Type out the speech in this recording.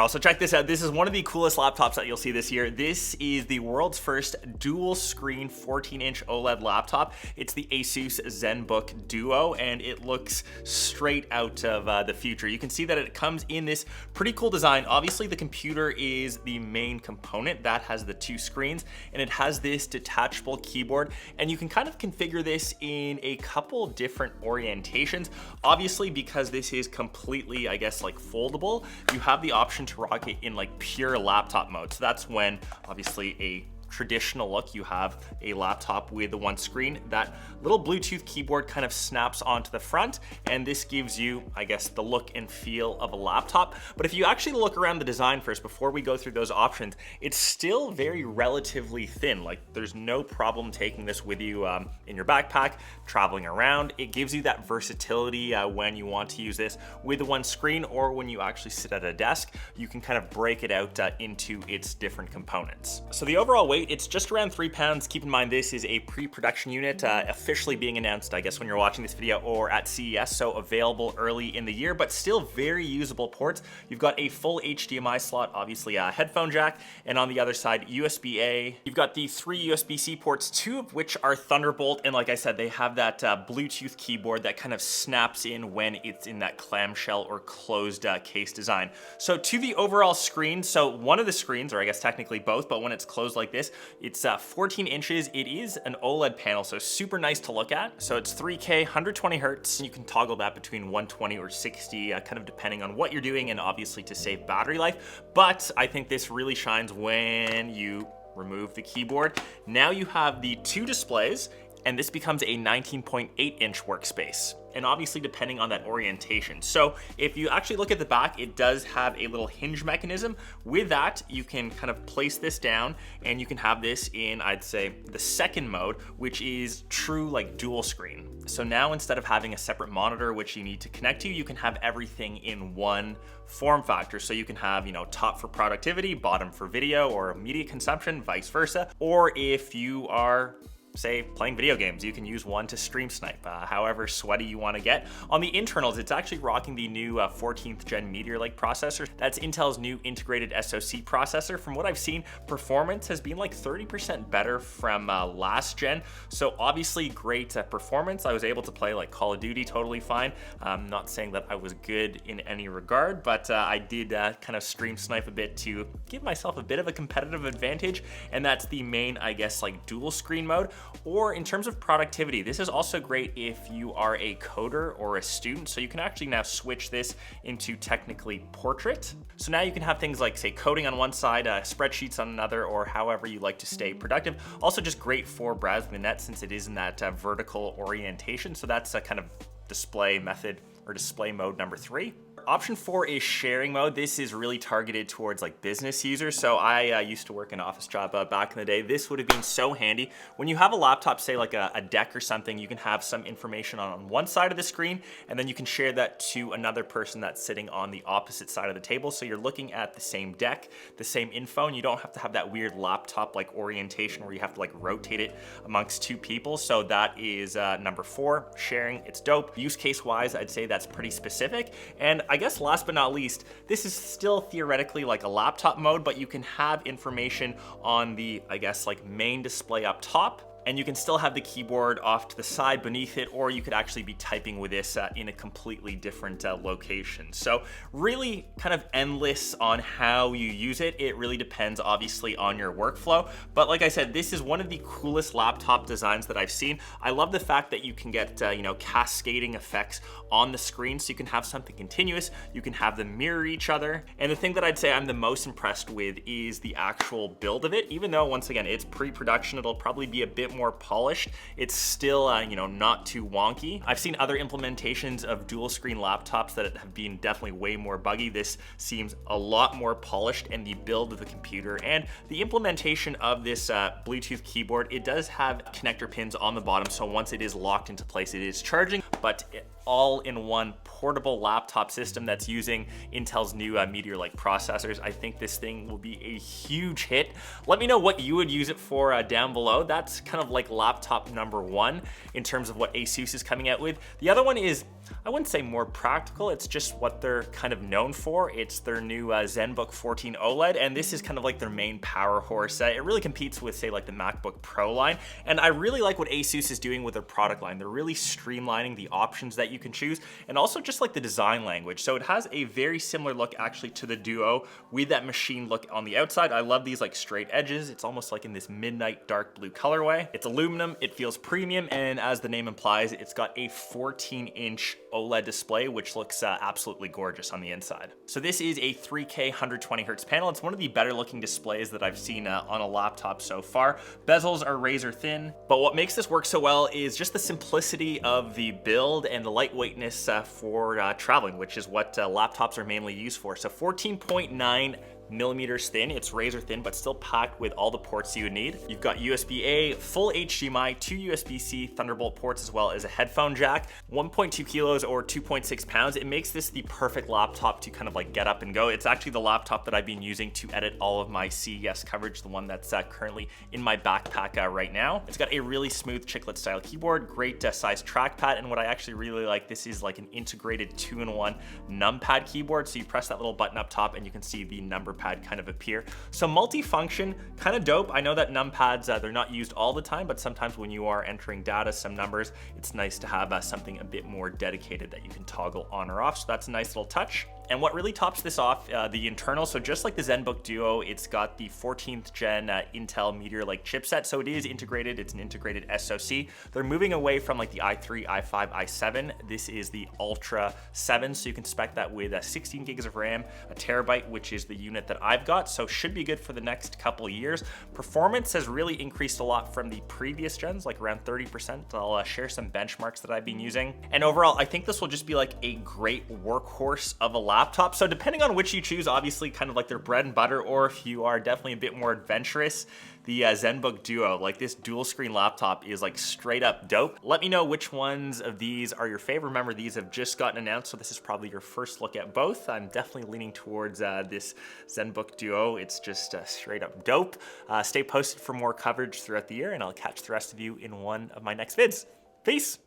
Karl. So check this out. This is one of the coolest laptops that you'll see this year. This is the world's first dual screen 14-inch OLED laptop. It's the ASUS Zenbook Duo, and it looks straight out of the future. You can see that it comes in this pretty cool design. Obviously, the computer is the main component that has the two screens, and it has this detachable keyboard, and you can kind of configure this in a couple different orientations. Obviously, because this is completely, I guess, like foldable, you have the option to rock it in like pure laptop mode. So that's when obviously a traditional look, you have a laptop with the one screen. That little Bluetooth keyboard kind of snaps onto the front, and this gives you, I guess, the look and feel of a laptop. But if you actually look around the design first before we go through those options, it's still very relatively thin. Like, there's no problem taking this with you in your backpack, traveling around. It gives you that versatility when you want to use this with the one screen, or when you actually sit at a desk, you can kind of break it out into its different components. So the overall weight, it's just around 3 pounds. Keep in mind, this is a pre-production unit, officially being announced, I guess, when you're watching this video or at CES, so available early in the year, but still very usable ports. You've got a full HDMI slot, obviously a headphone jack, and on the other side, USB-A. You've got the 3 USB-C ports, 2 of which are Thunderbolt, and like I said, they have that Bluetooth keyboard that kind of snaps in when it's in that clamshell or closed case design. So to the overall screen, so one of the screens, or I guess technically both, but when it's closed like this, it's 14 inches. It is an OLED panel, so super nice to look at. So it's 3K, 120 hertz. You can toggle that between 120 or 60, kind of depending on what you're doing, and obviously to save battery life. But I think this really shines when you remove the keyboard. Now you have the 2 displays, and this becomes a 19.8-inch workspace. And obviously depending on that orientation. So if you actually look at the back, it does have a little hinge mechanism. With that, you can kind of place this down, and you can have this in, I'd say, the second mode, which is true like dual screen. So now instead of having a separate monitor which you need to connect to, you can have everything in one form factor. So you can have, you know, top for productivity, bottom for video or media consumption, vice versa. Or if you are, say, playing video games, you can use one to stream snipe, however sweaty you want to get. On the internals, it's actually rocking the new 14th gen Meteor Lake processor. That's Intel's new integrated SoC processor. From what I've seen, performance has been like 30% better from last gen. So obviously great performance. I was able to play like Call of Duty totally fine. I'm not saying that I was good in any regard, but I did kind of stream snipe a bit to give myself a bit of a competitive advantage. And that's the main, I guess, like dual screen mode. Or in terms of productivity, this is also great if you are a coder or a student. So you can actually now switch this into technically portrait. So now you can have things like, say, coding on one side, spreadsheets on another, or however you like to stay productive. Also just great for browsing the net since it is in that vertical orientation. So that's a kind of display method or display mode number 3. Option 4 is sharing mode. This is really targeted towards like business users. So I used to work an office job back in the day. This would have been so handy. When you have a laptop, say like a deck or something, you can have some information on one side of the screen, and then you can share that to another person that's sitting on the opposite side of the table. So you're looking at the same deck, the same info, and you don't have to have that weird laptop like orientation where you have to like rotate it amongst 2 people. So that is number 4, sharing. It's dope. Use case wise, I'd say that's pretty specific. And I guess last but not least, this is still theoretically like a laptop mode, but you can have information on the, I guess, like main display up top, and you can still have the keyboard off to the side beneath it, or you could actually be typing with this in a completely different location. So really kind of endless on how you use it. It really depends obviously on your workflow. But like I said, this is one of the coolest laptop designs that I've seen. I love the fact that you can get, you know, cascading effects on the screen. So you can have something continuous, you can have them mirror each other. And the thing that I'd say I'm the most impressed with is the actual build of it. Even though, once again, it's pre-production, it'll probably be a bit more polished. It's still, you know, not too wonky. I've seen other implementations of dual screen laptops that have been definitely way more buggy. This seems a lot more polished, and the build of the computer and the implementation of this Bluetooth keyboard, it does have connector pins on the bottom. So once it is locked into place, it is charging, but all-in-one portable laptop system that's using Intel's new Meteor Lake processors. I think this thing will be a huge hit. Let me know what you would use it for down below. That's kind of like laptop number 1 in terms of what ASUS is coming out with. The other one is I wouldn't say more practical, it's just what they're kind of known for. It's their new Zenbook 14 OLED, and this is kind of like their main power horse. It really competes with, say, like the MacBook Pro line, and I really like what ASUS is doing with their product line. They're really streamlining the options that you can choose, and also just like the design language. So it has a very similar look actually to the Duo with that machine look on the outside. I love these like straight edges. It's almost like in this midnight dark blue colorway. It's aluminum, it feels premium, and as the name implies, it's got a 14-inch OLED display, which looks absolutely gorgeous on the inside. So this is a 3K 120Hz panel. It's one of the better looking displays that I've seen on a laptop so far. Bezels are razor thin, but what makes this work so well is just the simplicity of the build and the lightweightness for traveling, which is what laptops are mainly used for. So 14.9 millimeters thin. It's razor thin, but still packed with all the ports you would need. You've got USB-A, full HDMI, 2 USB-C Thunderbolt ports, as well as a headphone jack, 1.2 kilos or 2.6 pounds. It makes this the perfect laptop to kind of like get up and go. It's actually the laptop that I've been using to edit all of my CES coverage, the one that's currently in my backpack right now. It's got a really smooth chiclet style keyboard, great size trackpad, and what I actually really like, this is like an integrated 2-in-1 numpad keyboard. So you press that little button up top and you can see the number pad kind of appear. So multi-function, kind of dope. I know that numpads, they're not used all the time, but sometimes when you are entering data, some numbers, it's nice to have something a bit more dedicated that you can toggle on or off. So that's a nice little touch. And what really tops this off, the internal, so just like the Zenbook Duo, it's got the 14th gen Intel Meteor Lake chipset, so it is integrated, it's an integrated SoC. They're moving away from like the i3, i5, i7. This is the Ultra 7, so you can spec that with 16 gigs of RAM, a terabyte, which is the unit that I've got, so should be good for the next couple years. Performance has really increased a lot from the previous gens, like around 30%. I'll share some benchmarks that I've been using. And overall, I think this will just be like a great workhorse of a laptop. So depending on which you choose, obviously kind of like their bread and butter, or if you are definitely a bit more adventurous, the Zenbook Duo, like this dual screen laptop is like straight up dope. Let me know which ones of these are your favorite. Remember, these have just gotten announced, so this is probably your first look at both. I'm definitely leaning towards this Zenbook Duo. It's just straight up dope. Stay posted for more coverage throughout the year, and I'll catch the rest of you in one of my next vids. Peace.